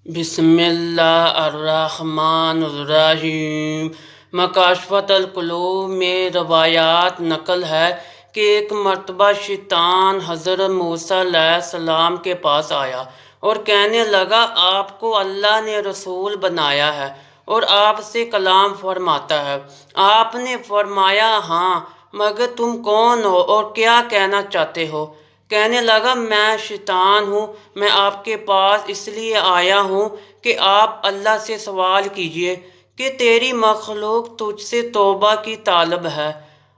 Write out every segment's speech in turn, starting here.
بسم اللہ الرحمن الرحیم۔ مکاشفۃ القلوب میں روایات نقل ہے کہ ایک مرتبہ شیطان حضرت موسیٰ علیہ السلام کے پاس آیا اور کہنے لگا، آپ کو اللہ نے رسول بنایا ہے اور آپ سے کلام فرماتا ہے۔ آپ نے فرمایا، ہاں، مگر تم کون ہو اور کیا کہنا چاہتے ہو؟ کہنے لگا، میں شیطان ہوں، میں آپ کے پاس اس لیے آیا ہوں کہ آپ اللہ سے سوال کیجئے کہ تیری مخلوق تجھ سے توبہ کی طالب ہے۔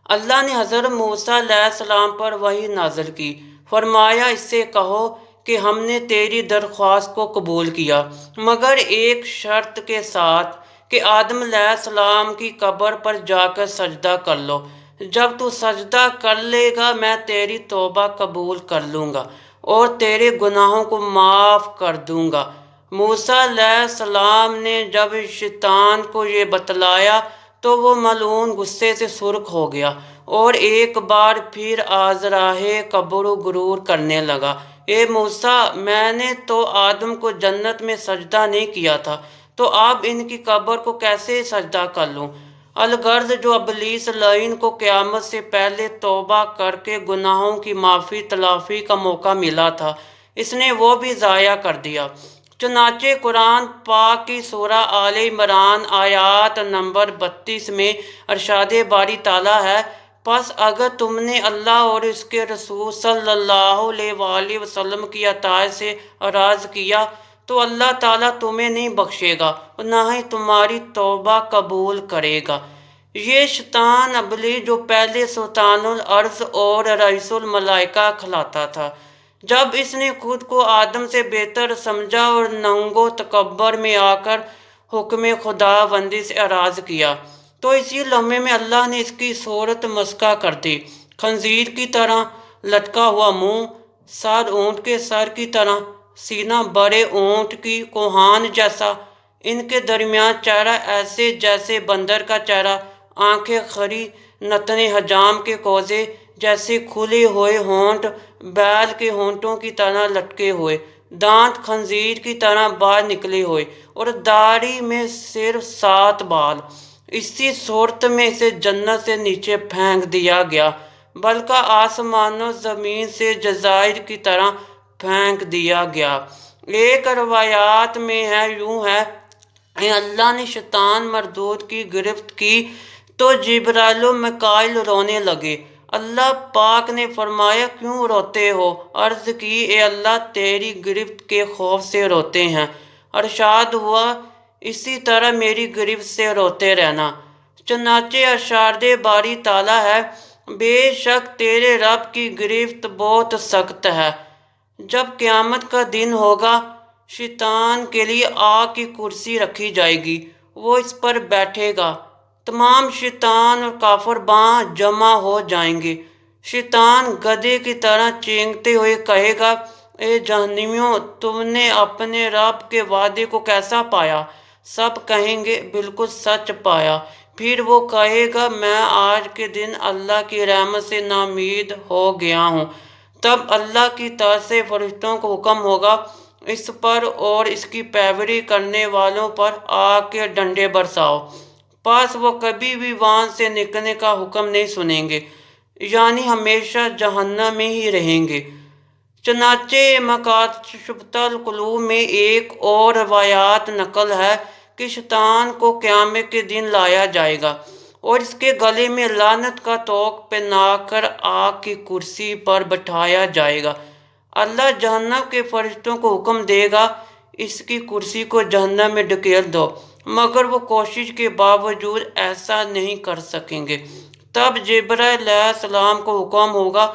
اللہ نے حضرت موسیٰ علیہ السلام پر وحی نازل کی، فرمایا اس سے کہو کہ ہم نے تیری درخواست کو قبول کیا، مگر ایک شرط کے ساتھ کہ آدم علیہ السلام کی قبر پر جا کر سجدہ کر لو۔ جب تو سجدہ کر لے گا میں تیری توبہ قبول کر لوں گا اور تیرے گناہوں کو معاف کر دوں گا۔ موسیٰ علیہ السلام نے جب شیطان کو یہ بتلایا تو وہ ملعون غصے سے سرخ ہو گیا اور ایک بار پھر آزراہ کبر و غرور کرنے لگا۔ اے موسیٰ، میں نے تو آدم کو جنت میں سجدہ نہیں کیا تھا، تو اب ان کی قبر کو کیسے سجدہ کر لوں؟ الغرض جو ابلیس لعین کو قیامت سے پہلے توبہ کر کے گناہوں کی معافی تلافی کا موقع ملا تھا، اس نے وہ بھی ضائع کر دیا۔ چنانچہ قرآن پاک کی سورہ آل عمران آیات نمبر 32 میں ارشاد باری تعالیٰ ہے، پس اگر تم نے اللہ اور اس کے رسول صلی اللہ علیہ وآلہ وسلم کی اطاعت سے اعراض کیا تو اللہ تعالیٰ تمہیں نہیں بخشے گا اور نہ ہی تمہاری توبہ قبول کرے گا۔ یہ شیطان ابلیس جو پہلے سلطان الارض اور رئیس الملائکہ کہلاتا تھا، جب اس نے خود کو آدم سے بہتر سمجھا اور ننگ و تکبر میں آ کر حکم خدا بندی سے اعراض کیا، تو اسی لمحے میں اللہ نے اس کی صورت مسخ کر دی۔ خنزیر کی طرح لٹکا ہوا منہ، سر اونٹ کے سر کی طرح، سینہ بڑے اونٹ کی کوہان جیسا، ان کے درمیان چہرہ ایسے جیسے بندر کا چہرہ، آنکھیں کھری، نتنے حجام کے کوزے جیسے کھلے ہوئے ہونٹ بیل کے ہونٹوں کی طرح لٹکے ہوئے، دانت خنزیر کی طرح باہر نکلے ہوئے اور داڑھی میں صرف 7 بال۔ اسی صورت میں اسے جنت سے نیچے پھینک دیا گیا، بلکہ آسمان و زمین سے جزائر کی طرح پھینک دیا گیا۔ ایک روایات میں ہے، یوں ہے کہ اللہ نے شیطان مردود کی گرفت کی تو جبرائیل و میکائیل رونے لگے۔ اللہ پاک نے فرمایا، کیوں روتے ہو؟ عرض کی، اے اللہ، تیری گرفت کے خوف سے روتے ہیں۔ ارشاد ہوا، اسی طرح میری گرفت سے روتے رہنا۔ چنانچہ ارشاد باری تعالیٰ ہے، بے شک تیرے رب کی گرفت بہت سخت ہے۔ جب قیامت کا دن ہوگا، شیطان کے لیے آگ کی کرسی رکھی جائے گی، وہ اس پر بیٹھے گا، تمام شیطان اور کافر وہاں جمع ہو جائیں گے۔ شیطان گدھے کی طرح چینکتے ہوئے کہے گا، اے جہنمیوں، تم نے اپنے رب کے وعدے کو کیسا پایا؟ سب کہیں گے، بالکل سچ پایا۔ پھر وہ کہے گا، میں آج کے دن اللہ کی رحمت سے ناامید ہو گیا ہوں۔ تب اللہ کی طرف سے فرشتوں کو حکم ہوگا، اس پر اور اس کی پیروی کرنے والوں پر آگ کے ڈنڈے برساؤ۔ پس وہ کبھی بھی وہاں سے نکلنے کا حکم نہیں سنیں گے، یعنی ہمیشہ جہنم میں ہی رہیں گے۔ چنانچہ مکاشفۃ القلوب میں ایک اور روایات نقل ہے کہ شیطان کو قیامت کے دن لایا جائے گا اور اس کے گلے میں لعنت کا طوق پہنا کر آگ کی کرسی پر بٹھایا جائے گا۔ اللہ جہنم کے فرشتوں کو حکم دے گا، اس کی کرسی کو جہنم میں ڈھکیل دو، مگر وہ کوشش کے باوجود ایسا نہیں کر سکیں گے۔ تب جبرائیل علیہ السلام کو حکم ہوگا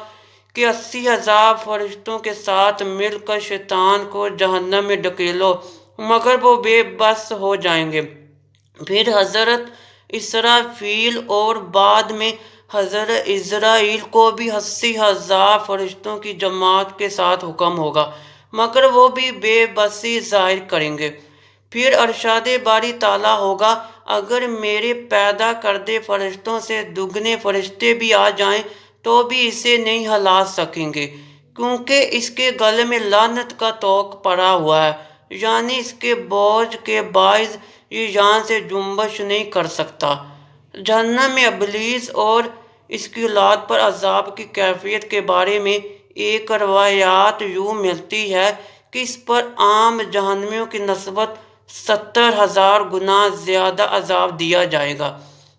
کہ 80,000 فرشتوں کے ساتھ مل کر شیطان کو جہنم میں ڈھکیلو، مگر وہ بے بس ہو جائیں گے۔ پھر حضرت اسرافیل اور بعد میں حضرت عزرائیل کو بھی 80,000 فرشتوں کی جماعت کے ساتھ حکم ہوگا، مگر وہ بھی بے بسی ظاہر کریں گے۔ پھر ارشاد باری تعالیٰ ہوگا، اگر میرے پیدا کردے فرشتوں سے دگنے فرشتے بھی آ جائیں تو بھی اسے نہیں ہلا سکیں گے، کیونکہ اس کے گلے میں لعنت کا طوق پڑا ہوا ہے۔ یعنی اس کے بوجھ کے باعث یہ یہاں سے جنبش نہیں کر سکتا۔ جہنم میں ابلیس اور اس کی اولاد پر عذاب کی کیفیت کے بارے میں ایک روایات یوں ملتی ہے کہ اس پر عام جہنمیوں کی نسبت 70,000 گنا زیادہ عذاب دیا جائے گا۔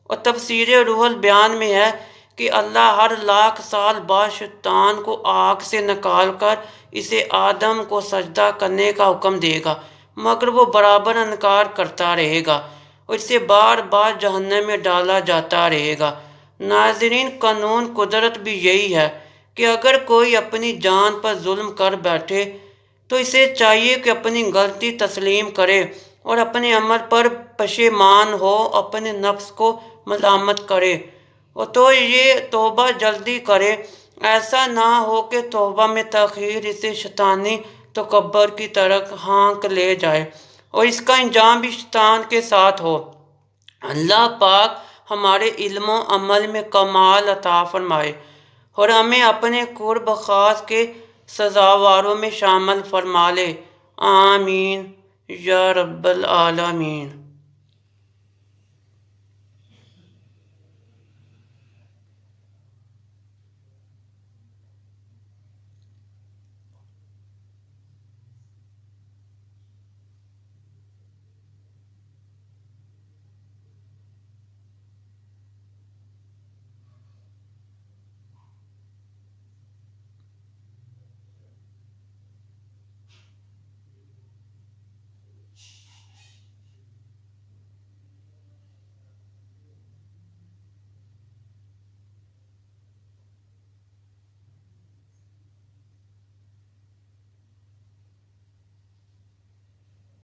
اور تفسیر روح البیان میں ہے کہ اللہ ہر 1,00,000 سال بعد شیطان کو آگ سے نکال کر اسے آدم کو سجدہ کرنے کا حکم دے گا، مگر وہ برابر انکار کرتا رہے گا اور اسے بار بار جہنم میں ڈالا جاتا رہے گا۔ ناظرین، قانون قدرت بھی یہی ہے کہ اگر کوئی اپنی جان پر ظلم کر بیٹھے تو اسے چاہیے کہ اپنی غلطی تسلیم کرے اور اپنے عمل پر پشیمان ہو، اپنے نفس کو ملامت کرے اور تو یہ توبہ جلدی کرے۔ ایسا نہ ہو کہ توبہ میں تاخیر اسے شیطانی تکبر کی طرف ہانک لے جائے اور اس کا انجام بھی شیطان کے ساتھ ہو۔ اللہ پاک ہمارے علم و عمل میں کمال عطا فرمائے اور ہمیں اپنے قرب خاص کے سزاواروں میں شامل فرما لے۔ آمین یا رب العالمین۔